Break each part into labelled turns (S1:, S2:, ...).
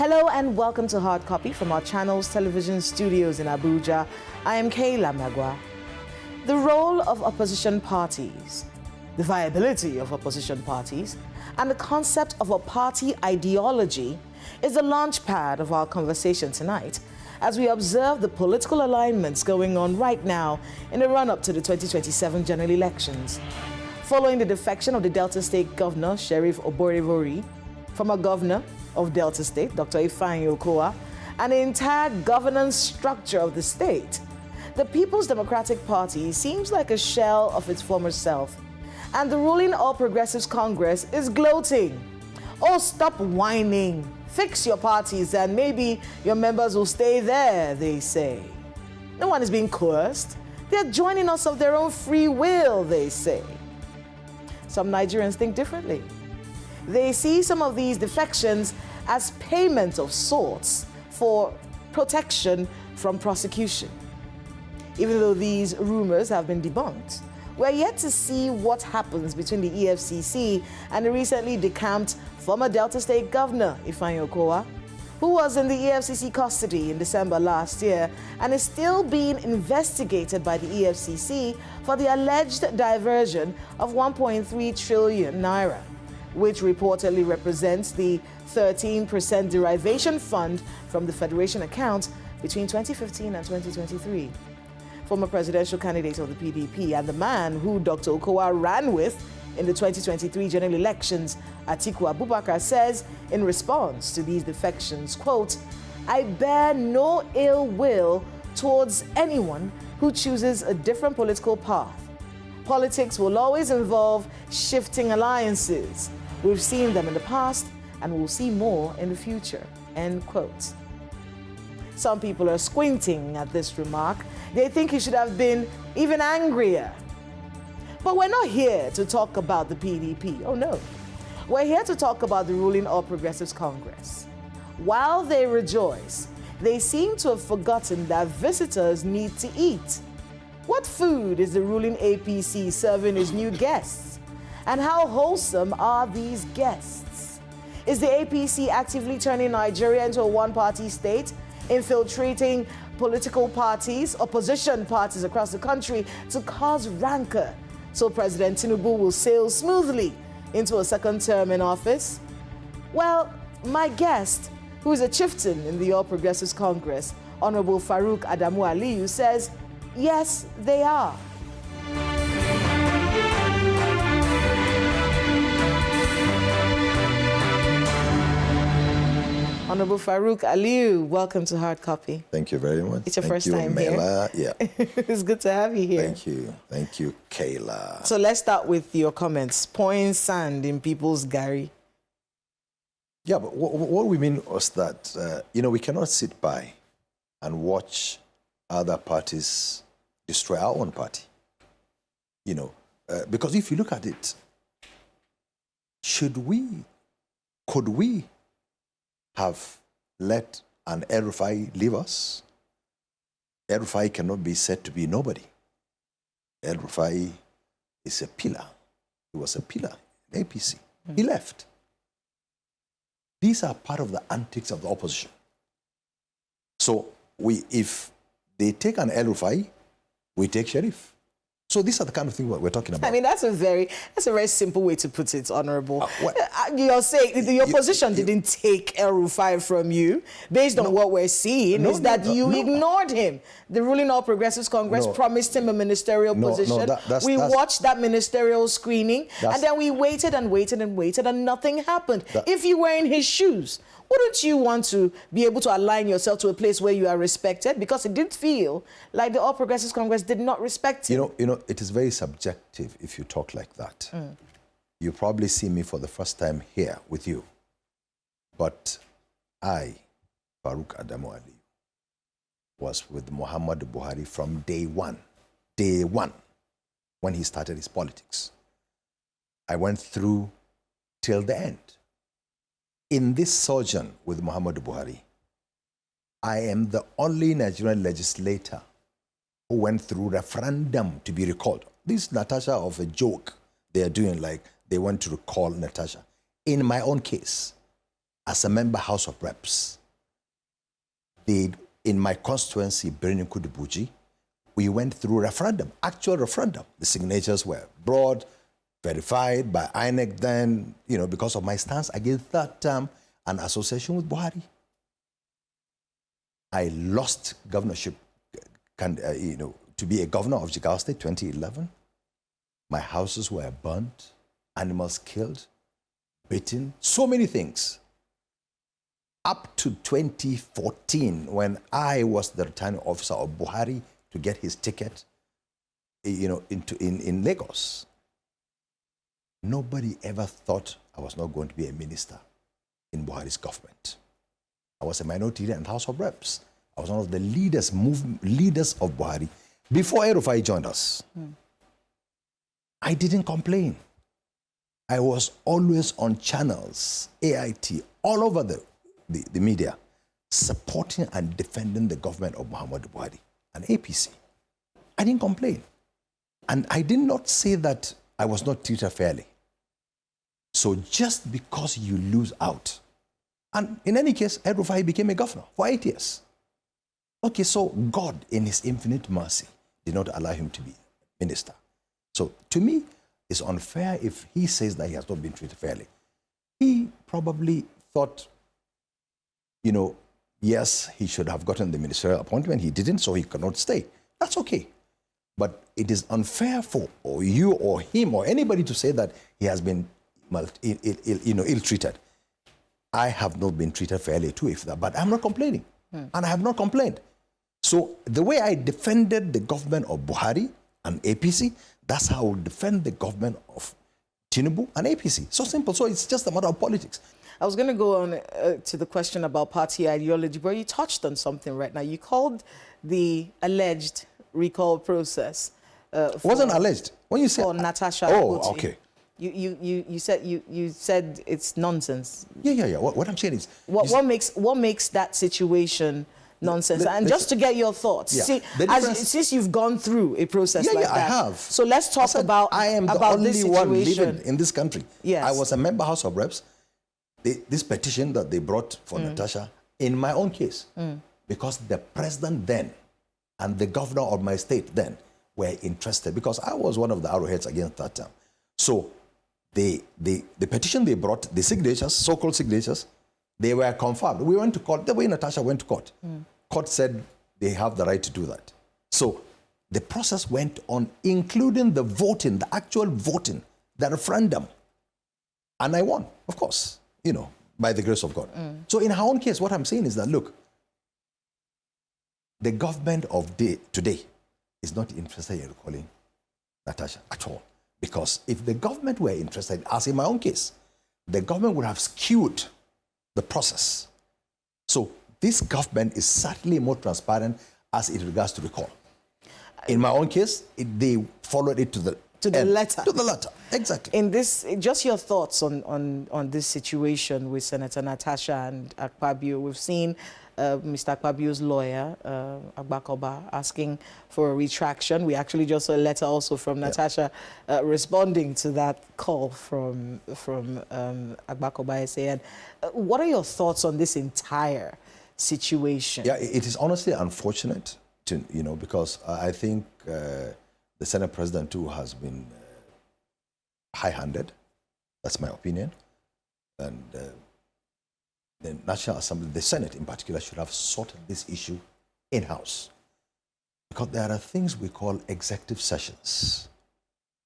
S1: Hello and welcome to Hard Copy from our channel's television studios in Abuja. I am Kayla Magwa. The role of opposition parties, the viability of opposition parties, and the concept of a party ideology is the launchpad of our conversation tonight as we observe the political alignments going on right now in the run-up to the 2027 general elections. Following the defection of the Delta State Governor, Sheriff Oborevori, former governor of Delta State, Dr. Ifeanyi Okowa, and the entire governance structure of the state, the People's Democratic Party seems like a shell of its former self, and the ruling All Progressives Congress is gloating. Oh, stop whining. Fix your parties and maybe your members will stay there, they say. No one is being coerced. They're joining us of their own free will, they say. Some Nigerians think differently. They see some of these defections as payment of sorts for protection from prosecution. Even though these rumors have been debunked, we're yet to see what happens between the EFCC and the recently decamped former Delta State Governor, Ifeanyi Okowa, who was in the EFCC custody in December last year and is still being investigated by the EFCC for the alleged diversion of 1.3 trillion naira, which reportedly represents the 13% derivation fund from the Federation account between 2015 and 2023. Former presidential candidate of the PDP and the man who Dr. Okowa ran with in the 2023 general elections, Atiku Abubakar, says in response to these defections, quote, "I bear no ill will towards anyone who chooses a different political path. Politics will always involve shifting alliances. We've seen them in the past and we'll see more in the future," end quote. Some people are squinting at this remark. They think he should have been even angrier. But we're not here to talk about the PDP. Oh no. We're here to talk about the ruling All Progressives Congress. While they rejoice, they seem to have forgotten that visitors need to eat. What food is the ruling APC serving its new guests? And how wholesome are these guests? Is the APC actively turning Nigeria into a one-party state, infiltrating political parties, opposition parties across the country to cause rancor so President Tinubu will sail smoothly into a second term in office? Well, my guest, who is a chieftain in the All Progressives Congress, Honorable Faruk Aliu, says, yes, they are. Honorable Faruk Aliu, welcome to Hard Copy.
S2: Thank you very much.
S1: It's your first time here.
S2: Yeah.
S1: It's good to have you here.
S2: Thank you. Thank you, Kayla.
S1: So let's start with your comments. Pouring sand in people's gari.
S2: Yeah, but what we mean was that, we cannot sit by and watch other parties destroy our own party. Because if you look at it, could we have let an El-Rufai leave us? El-Rufai cannot be said to be nobody. El-Rufai is a pillar. He was a pillar in APC. He left. These are part of the antics of the opposition. So if they take an El-Rufai, we take Sheriff. So these are the kind of things we're talking about.
S1: I mean, that's a very simple way to put it, Honorable. You're saying the opposition didn't take El-Rufai from you. Based on what we're seeing is that you ignored him. The ruling All Progressives Congress promised him a ministerial position. We watched that ministerial screening, and then we waited and waited and waited, and nothing happened. If you were in his shoes, wouldn't you want to be able to align yourself to a place where you are respected? Because it did feel like the All Progressives Congress did not respect you.
S2: It is very subjective if you talk like that. You probably see me for the first time here with you. But I, Faruk Aliu, was with Muhammadu Buhari from day one, when he started his politics. I went through till the end. In this sojourn with Muhammadu Buhari, I am the only Nigerian legislator who went through referendum to be recalled. This Natasha of a joke they are doing, like they want to recall Natasha. In my own case, as a member House of Reps, in my constituency, Birnin Kudubuji, we went through referendum, actual referendum. The signatures were brought, verified by INEC then, because of my stance against that term and association with Buhari. I lost governorship, to be a governor of Jigawa State, 2011. My houses were burnt, animals killed, beaten, so many things. Up to 2014, when I was the returning officer of Buhari to get his ticket, in Lagos, nobody ever thought I was not going to be a minister in Buhari's government. I was a minority leader in the House of Reps. I was one of the leaders of Buhari before El-Rufai joined us. I didn't complain. I was always on channels, AIT, all over the media, supporting and defending the government of Muhammadu Buhari and APC. I didn't complain. And I did not say that I was not treated fairly. So just because you lose out, and in any case, El-Rufai became a governor for 8 years. Okay, so God, in his infinite mercy, did not allow him to be minister. So to me, it's unfair if he says that he has not been treated fairly. He probably thought, yes, he should have gotten the ministerial appointment. He didn't, so he cannot stay. That's okay. But it is unfair for you or him or anybody to say that he has been ill-treated. I have not been treated fairly too, but I'm not complaining. And I have not complained. So the way I defended the government of Buhari and APC, that's how I will defend the government of Tinubu and APC. So simple. So it's just a matter of politics.
S1: I was going to go on to the question about party ideology, but you touched on something right now. You called the alleged recall process.
S2: Wasn't alleged. When you said
S1: for Natasha.
S2: Oh,
S1: Akpoti,
S2: okay.
S1: You said it's nonsense.
S2: Yeah. What I'm saying is,
S1: what makes that situation nonsense? And just to get your thoughts,
S2: yeah,
S1: since you've gone through a process like that,
S2: I have.
S1: So let's talk about.
S2: I am the only one living in this country.
S1: Yes.
S2: I was a member House of Reps. This petition that they brought for Natasha, in my own case, because the president then and the governor of my state then were interested, because I was one of the arrowheads against that term. So the petition they brought, the signatures, so-called signatures, they were confirmed. We went to court. The way Natasha went to court, court said they have the right to do that. So the process went on, including the voting, the actual voting, the referendum. And I won, of course, by the grace of God. So in her own case, what I'm saying is that, look, the government of today is not interested in recalling Natasha at all. Because if the government were interested, as in my own case, the government would have skewed the process. So this government is certainly more transparent as it regards to recall. In my own case, they followed it to the
S1: letter.
S2: To the letter, exactly.
S1: In this, just your thoughts on this situation with Senator Natasha and Akpabio. We've seen Mr. Akpabio's lawyer, Agbakoba, asking for a retraction. We actually just saw a letter also from Natasha responding to that call from Agbakoba saying, what are your thoughts on this entire situation?
S2: Yeah, it is honestly unfortunate, because I think the Senate President too has been high-handed. That's my opinion. And the National Assembly, the Senate in particular, should have sorted this issue in-house. Because there are things we call executive sessions.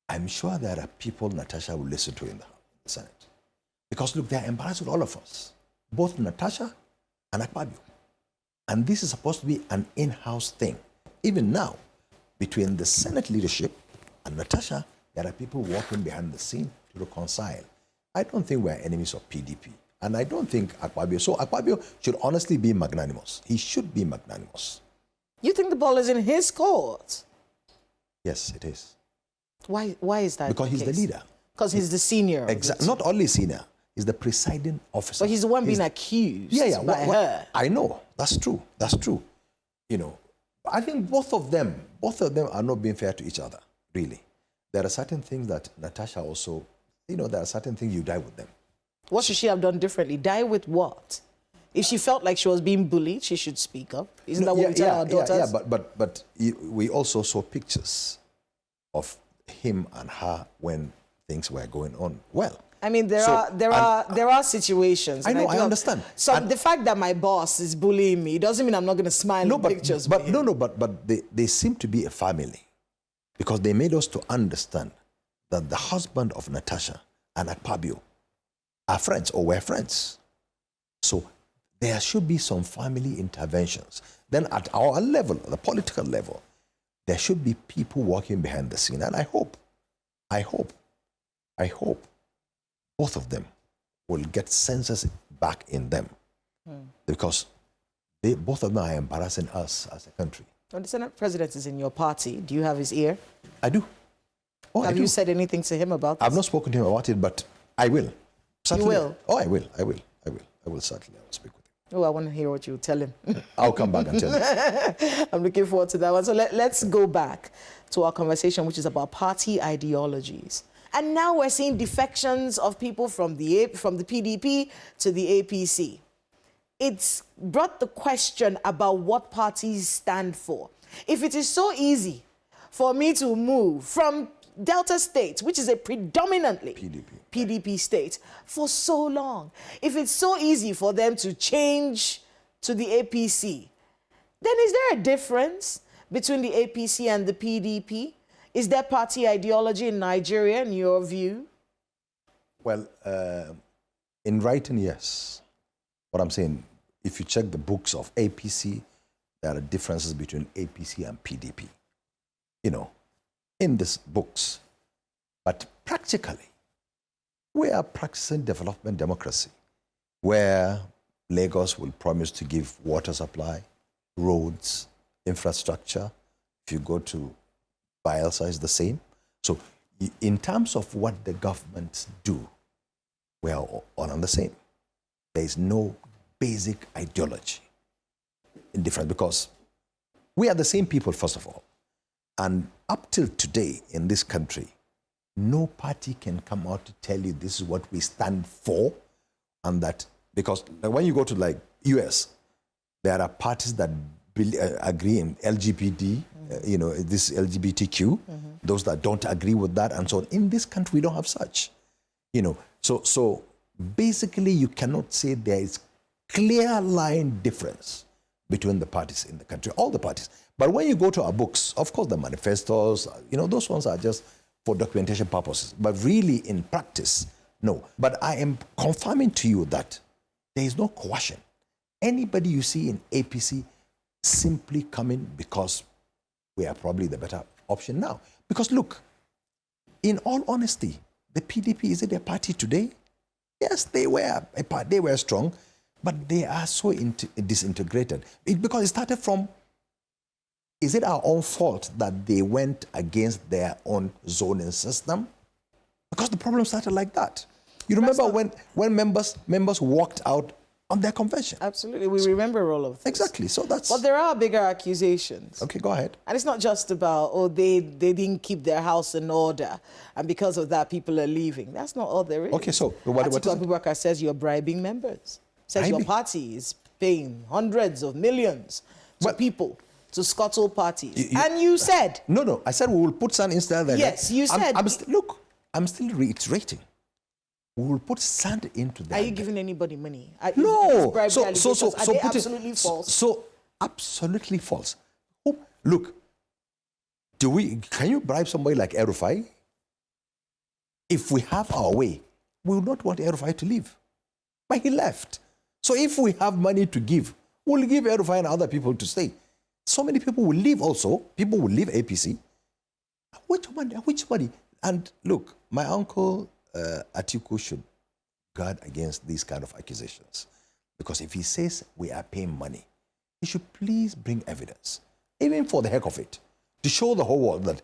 S2: I'm sure there are people Natasha will listen to in the Senate. Because look, they're embarrassed with all of us, both Natasha and Akpabio. And this is supposed to be an in-house thing. Even now, between the Senate leadership and Natasha, there are people working behind the scene to reconcile. I don't think we're enemies of PDP. And I don't think Akpabio. So Akpabio should honestly be magnanimous. He should be magnanimous.
S1: You think the ball is in his court?
S2: Yes, it is.
S1: Why is that?
S2: Because he's the leader.
S1: Because he's the senior.
S2: Exactly. Not only senior, he's the presiding officer.
S1: But he's the one being accused by her.
S2: I know. That's true. That's true. I think both of them are not being fair to each other, really. There are certain things that Natasha also, there are certain things you die with them.
S1: What should she have done differently? Die with what? If she felt like she was being bullied, she should speak up. Isn't that what we tell our daughters?
S2: But we also saw pictures of him and her when things were going on well.
S1: I mean, there are situations.
S2: I know, I understand.
S1: So the fact that my boss is bullying me doesn't mean I'm not going to smile in pictures.
S2: But they seem to be a family, because they made us to understand that the husband of Natasha and Akpabio are friends or were friends. So there should be some family interventions. Then at our level, the political level, there should be people working behind the scene. And I hope both of them will get senses back in them, because both of them are embarrassing us as a country.
S1: When the Senate President is in your party, do you have his ear?
S2: I do. Oh,
S1: have you said anything to him about this?
S2: I've not spoken to him about it, but I will. Certainly.
S1: You will?
S2: Oh, I will certainly. I will speak with him.
S1: Oh, I want to hear what you tell him.
S2: I'll come back and tell you.
S1: I'm looking forward to that one. So let's go back to our conversation, which is about party ideologies. And now we're seeing defections of people from the PDP to the APC. It's brought the question about what parties stand for. If it is so easy for me to move from Delta State, which is a predominantly PDP state, for so long, if it's so easy for them to change to the APC, then is there a difference between the APC and the PDP? Is there party ideology in Nigeria, in your view?
S2: Well, in writing, yes. What I'm saying, if you check the books of APC, there are differences between APC and PDP, in these books. But practically, we are practicing development democracy, where Lagos will promise to give water supply, roads, infrastructure. If you go to Bayelsa, it's the same. So in terms of what the governments do, we are all on the same. There is no basic ideology in difference, because we are the same people, first of all. And up till today in this country, no party can come out to tell you this is what we stand for, and that, because when you go to like US, there are parties that agree in LGBT, this LGBTQ, those that don't agree with that, and so on. In this country, we don't have such, So basically, you cannot say there is clear line difference between the parties in the country, all the parties. But when you go to our books, of course, the manifestos, those ones are just for documentation purposes. But really, in practice, no. But I am confirming to you that there is no coercion. Anybody you see in APC simply coming because we are probably the better option now. Because look, in all honesty, the PDP, is it a party today? Yes, they were a party. They were strong, but they are so disintegrated. Because it started from, is it our own fault that they went against their own zoning system? Because the problem started like that. You remember when members walked out on their convention?
S1: Absolutely, we remember all of this.
S2: Exactly, so that's...
S1: But there are bigger accusations.
S2: Okay, go ahead.
S1: And it's not just about, they didn't keep their house in order, and because of that, people are leaving. That's not all there is.
S2: Okay, so what is it?
S1: Abubakar says you're bribing members. Says your party is paying hundreds of millions to people to scuttle parties. And you said...
S2: No, I said we will put sand instead there.
S1: Yes, you said...
S2: Look, I'm still reiterating. We will put sand into that.
S1: Are you giving anybody money?
S2: No.
S1: Are they absolutely false?
S2: So absolutely false. Oh, look, can you bribe somebody like El-Rufai? If we have our way, we will not want El-Rufai to leave. But he left. So if we have money to give, we'll give El-Rufai and other people to stay. So many people will leave also. People will leave APC. Which money? And look, my uncle... Atiku should guard against these kind of accusations. Because if he says we are paying money, he should please bring evidence, even for the heck of it, to show the whole world that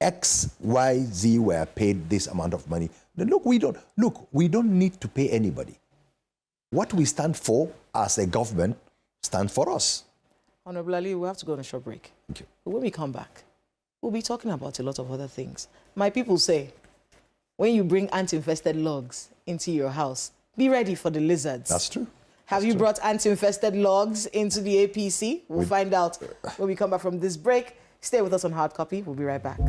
S2: X, Y, Z were paid this amount of money. Then we don't need to pay anybody. What we stand for as a government stands for us.
S1: Honorable Ali, we have to go on a short break.
S2: Thank you.
S1: But when we come back, we'll be talking about a lot of other things. My people say, when you bring ant-infested logs into your house, be ready for the lizards.
S2: That's true.
S1: Have you brought anti-infested logs into the APC? We'll find out when we come back from this break. Stay with us on Hard Copy. We'll be right back.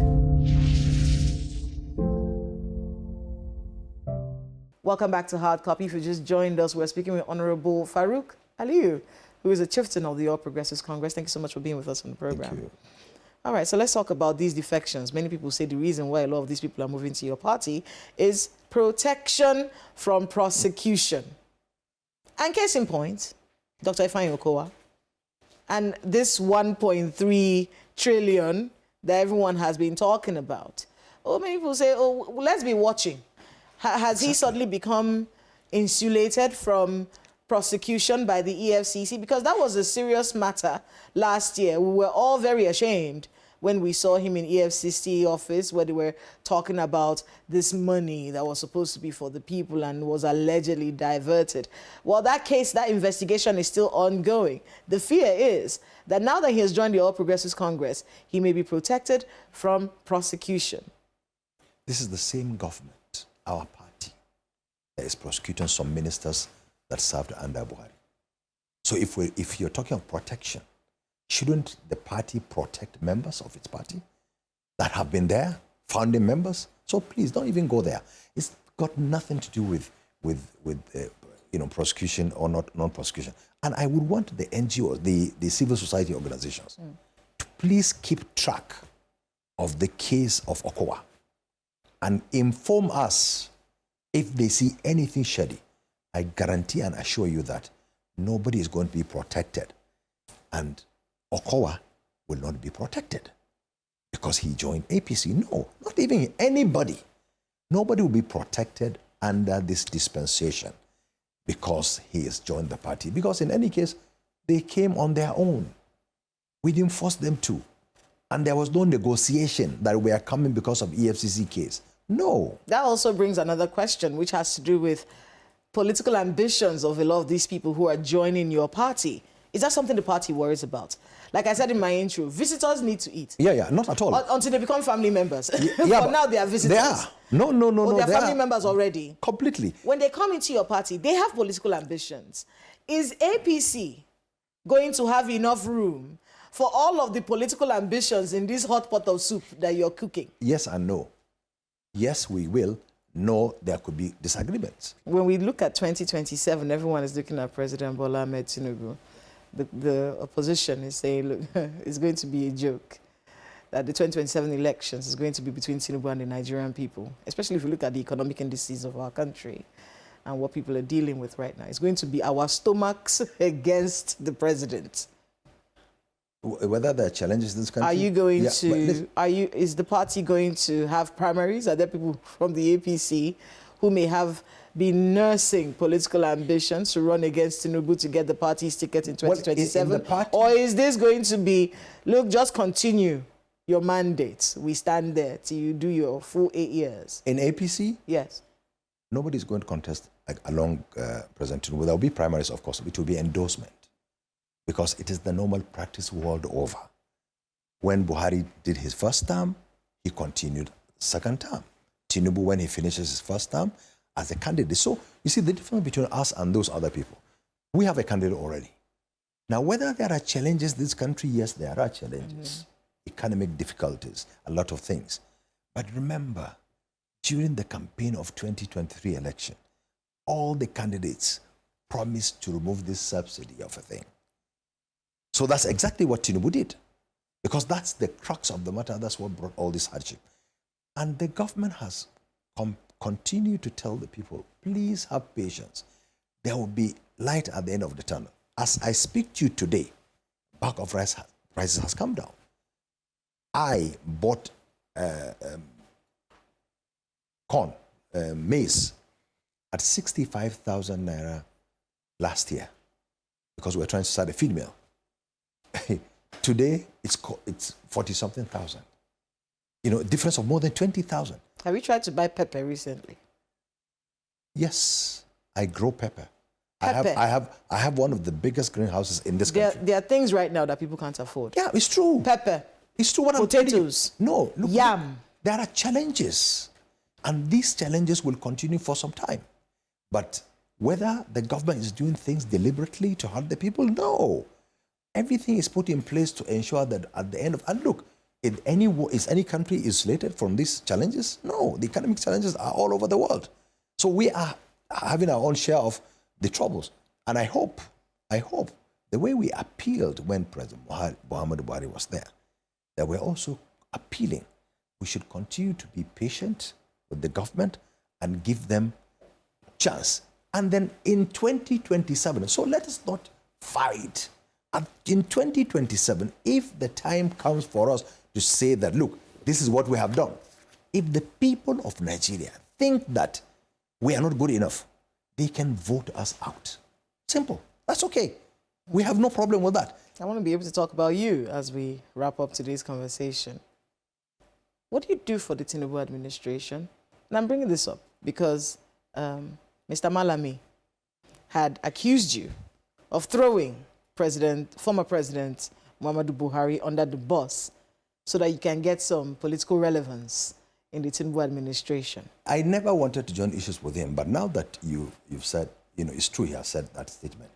S1: Welcome back to Hard Copy. If you just joined us, we're speaking with Honorable Faruk Aliu, who is a chieftain of the All Progressives Congress. Thank you so much for being with us on the program.
S2: Thank you.
S1: All right, so let's talk about these defections. Many people say the reason why a lot of these people are moving to your party is protection from prosecution. And case in point, Dr. Ifeanyi Okowa, and this 1.3 trillion that everyone has been talking about. Oh, many people say, oh, let's be watching. Has he suddenly become insulated from prosecution by the EFCC? Because that was a serious matter last year. We were all very ashamed when we saw him in EFCC office where they were talking about this money that was supposed to be for the people and was allegedly diverted. Well, that case, that investigation is still ongoing. The fear is that now that he has joined the All Progressives Congress, he may be protected from prosecution.
S2: This is the same government, our party, that is prosecuting some ministers that served under Buhari. So if you're talking of protection, shouldn't the party protect members of its party that have been there, founding members? So please don't even go there. It's got nothing to do with prosecution or non-prosecution. And I would want the NGOs, the civil society organizations, to please keep track of the case of Okowa and inform us if they see anything shady. I guarantee and assure you that nobody is going to be protected. And Okowa will not be protected because he joined APC. No, not even anybody. Nobody will be protected under this dispensation because he has joined the party. Because in any case, they came on their own. We didn't force them to. And there was no negotiation that we are coming because of EFCC case. No.
S1: That also brings another question, which has to do with political ambitions of a lot of these people who are joining your party. Is that something the party worries about? Like I said in my intro, visitors need to eat.
S2: Yeah, not at all.
S1: Until they become family members.
S2: Yeah,
S1: For now, they are visitors.
S2: They are. No.
S1: They're family members already.
S2: Completely.
S1: When they come into your party, they have political ambitions. Is APC going to have enough room for all of the political ambitions in this hot pot of soup that you're cooking?
S2: Yes and no. Yes, we will. No, there could be disagreements.
S1: When we look at 2027, everyone is looking at President Bola Ahmed Tinubu. The opposition is saying, look, it's going to be a joke that the 2027 elections is going to be between Tinubu and the Nigerian people, especially if you look at the economic indices of our country and what people are dealing with right now. It's going to be our stomachs against the president.
S2: Whether there are challenges in this country...
S1: Are you going to... Is the party going to have primaries? Are there people from the APC who may have been nursing political ambitions to run against Tinubu to get the party's ticket in 2027? Or is this going to be, look, just continue your mandate. We stand there till you do your full 8 years.
S2: In APC?
S1: Yes.
S2: Nobody's going to contest along President Tinubu. There will be primaries, of course. It will be endorsement because it is the normal practice world over. When Buhari did his first term, he continued second term. Tinubu, when he finishes his first term, as a candidate. So, you see the difference between us and those other people. We have a candidate already. Now, whether there are challenges in this country, yes, there are challenges. Economic difficulties, a lot of things. But remember, during the campaign of 2023 election, all the candidates promised to remove this subsidy of a thing. So that's exactly what Tinubu did. Because that's the crux of the matter. That's what brought all this hardship. And the government has continue to tell the people, please have patience. There will be light at the end of the tunnel. As I speak to you today, bag of rice prices has come down. I bought corn, maize, at 65,000 naira last year because we were trying to start a feed mill. Today, it's 40-something thousand. You know, a difference of more than 20,000.
S1: Have you tried to buy pepper recently?
S2: Yes, I grow pepper.
S1: Pepper.
S2: I have one of the biggest greenhouses in this country.
S1: There are things right now that people can't afford.
S2: Yeah, it's true.
S1: Pepper.
S2: It's true what
S1: Potatoes.
S2: I'm telling you. No, look,
S1: yam.
S2: There are challenges, and these challenges will continue for some time. But Whether the government is doing things deliberately to hurt the people, no. Everything is put in place to ensure that at the end of, and look, is any country isolated from these challenges? No, the economic challenges are all over the world. So we are having our own share of the troubles. And I hope the way we appealed when President Muhammadu Buhari was there, that we're also appealing. We should continue to be patient with the government and give them chance. And then in 2027, so let us not fight. And in 2027, if the time comes for us to say that, look, this is what we have done. If the people of Nigeria think that we are not good enough, they can vote us out. Simple. That's okay. We have no problem with that.
S1: I want to be able to talk about you as we wrap up today's conversation. What do you do for the Tinubu administration? And I'm bringing this up because Mr. Malami had accused you of throwing former President Muhammadu Buhari under the bus so that you can get some political relevance in the Tinubu administration.
S2: I never wanted to join issues with him, but now that you've said, it's true he has said that statement.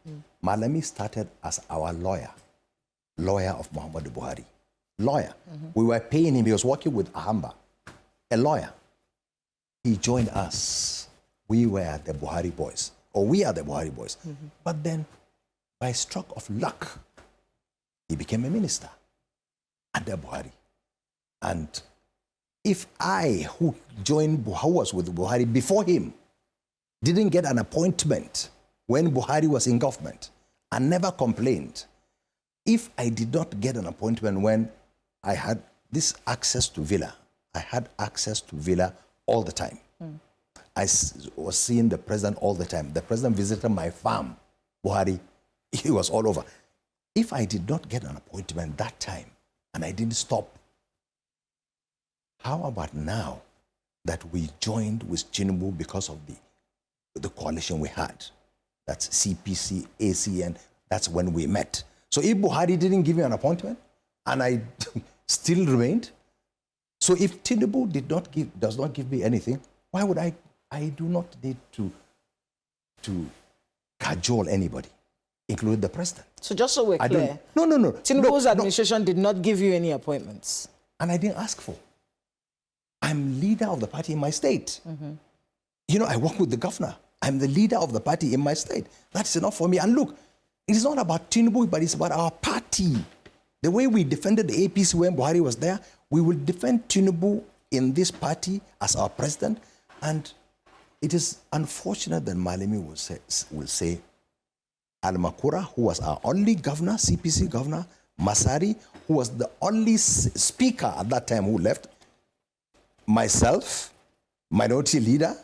S2: Malami started as our lawyer of Muhammadu Buhari. Lawyer. We were paying him. He was working with Ahamba, a lawyer. He joined us. We were the Buhari boys, or we are the Buhari boys. But then, by stroke of luck, he became a minister under Buhari. And if I, who was with Buhari before him, didn't get an appointment when Buhari was in government and never complained, if I did not get an appointment when I had this access to Villa, I had access to Villa all the time. I was seeing the president all the time. The president visited my farm, Buhari. He was all over. If I did not get an appointment that time and I didn't stop, how about now that we joined with Tinubu because of the coalition we had? That's CPC, ACN, that's when we met. So if Buhari didn't give me an appointment and I still remained, so if Tinubu does not give me anything, why would I do not need to cajole anybody, including the president.
S1: So just so we're clear,
S2: no.
S1: Tinubu's administration did not give you any appointments.
S2: And I didn't ask for. I'm leader of the party in my state. I work with the governor. I'm the leader of the party in my state. That's enough for me. And look, it is not about Tinubu, but it's about our party. The way we defended the APC when Buhari was there, we will defend Tinubu in this party as our president. And it is unfortunate that Malami will say Al-Makura, who was our only governor, CPC governor, Masari, who was the only speaker at that time who left, myself, minority leader,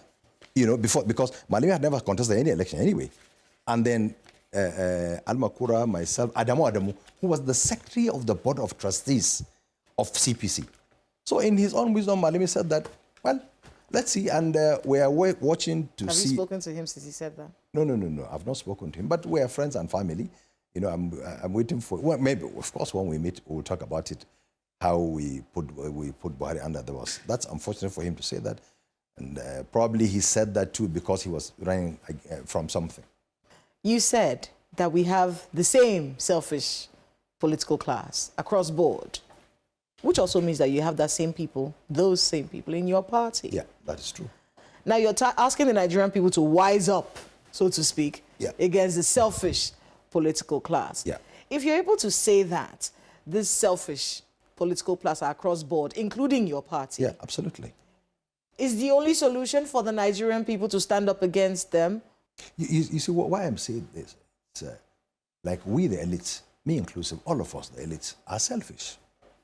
S2: because Malami had never contested any election anyway. And then Al-Makura, myself, Adamu, who was the secretary of the board of trustees of CPC. So in his own wisdom, Malami said that, well, let's see, and we are watching to see.
S1: Have you spoken to him since he said that?
S2: No. I've not spoken to him, but we are friends and family. I'm waiting for. Well, maybe, of course, when we meet, we'll talk about it. How we put Buhari under the bus. That's unfortunate for him to say that, and probably he said that too because he was running from something.
S1: You said that we have the same selfish political class across board, which also means that you have those same people in your party.
S2: Yeah, that is true.
S1: Now you're asking the Nigerian people to wise up, so to speak, against the selfish political class.
S2: Yeah.
S1: If you're able to say that, this selfish political class are across board, including your party.
S2: Yeah, absolutely.
S1: Is the only solution for the Nigerian people to stand up against them?
S2: You see, why I'm saying this, it's like we, the elites, me inclusive, all of us, the elites, are selfish.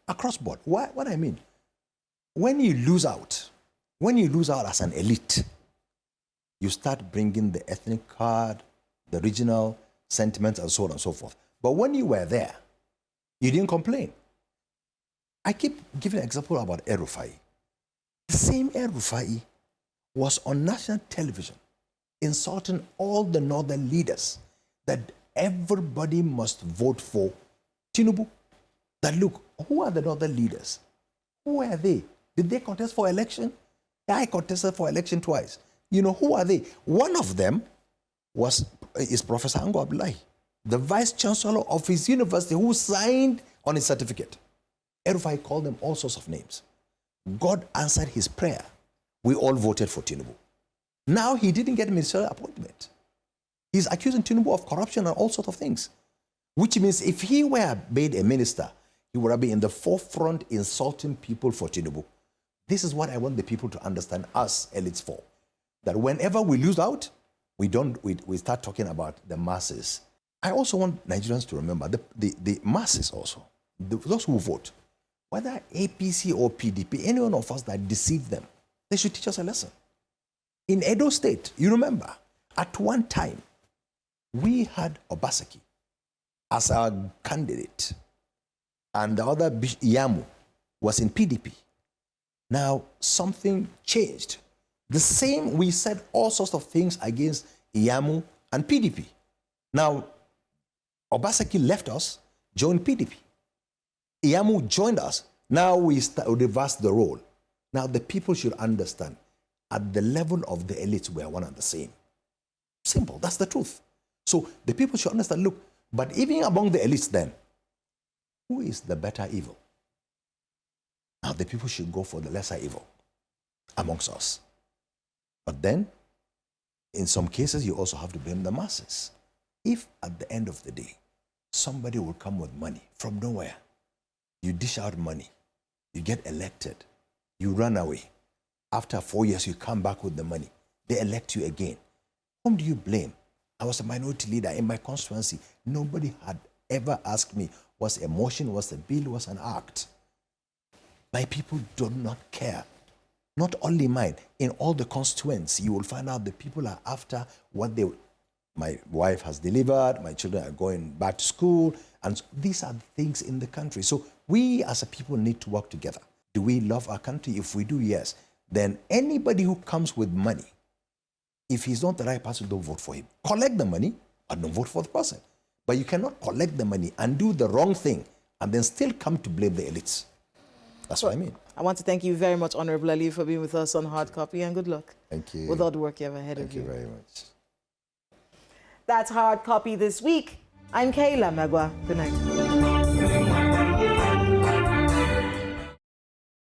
S2: Across board. What I mean, when you lose out as an elite, you start bringing the ethnic card, the regional sentiments, and so on and so forth. But when you were there, you didn't complain. I keep giving an example about El-Rufai. The same El-Rufai was on national television insulting all the northern leaders that everybody must vote for Tinubu. That look, who are the northern leaders? Who are they? Did they contest for election? I contested for election twice. Who are they? One of them is Professor Ango Abdullahi, the vice chancellor of his university, who signed on his certificate. El-Rufai called them all sorts of names. God answered his prayer. We all voted for Tinubu. Now he didn't get a ministerial appointment. He's accusing Tinubu of corruption and all sorts of things, which means if he were made a minister, he would have been in the forefront insulting people for Tinubu. This is what I want the people to understand, us elites for, that whenever we lose out, we start talking about the masses. I also want Nigerians to remember the masses also, those who vote, whether APC or PDP, any one of us that deceived them, they should teach us a lesson. In Edo State, you remember, at one time, we had Obaseki as our candidate, and the other Yamu was in PDP. Now, something changed. The same, we said all sorts of things against Yamu and PDP. Now, Obaseki left us, joined PDP. Yamu joined us. Now we reverse the role. Now the people should understand, at the level of the elites, we are one and the same. Simple, that's the truth. So the people should understand, look, but even among the elites then, who is the better evil? Now the people should go for the lesser evil amongst us. But then, in some cases, you also have to blame the masses. If at the end of the day, somebody will come with money from nowhere, you dish out money, you get elected, you run away. After 4 years, you come back with the money. They elect you again. Whom do you blame? I was a minority leader in my constituency. Nobody had ever asked me, what's a motion, what's a bill, what's an act? My people do not care. Not only mine, in all the constituents, you will find out the people are after what they... My wife has delivered, my children are going back to school, and these are things in the country. So we as a people need to work together. Do we love our country? If we do, yes. Then anybody who comes with money, if he's not the right person, don't vote for him. Collect the money, but don't vote for the person. But you cannot collect the money and do the wrong thing and then still come to blame the elites. That's what I mean. I
S1: want to thank you very much, Honorable Aliu, for being with us on Hard Copy, and good luck.
S2: Thank you.
S1: With all the work you have ahead of you.
S2: Thank you very much.
S1: That's Hard Copy this week. I'm Kayla Magwa. Good night.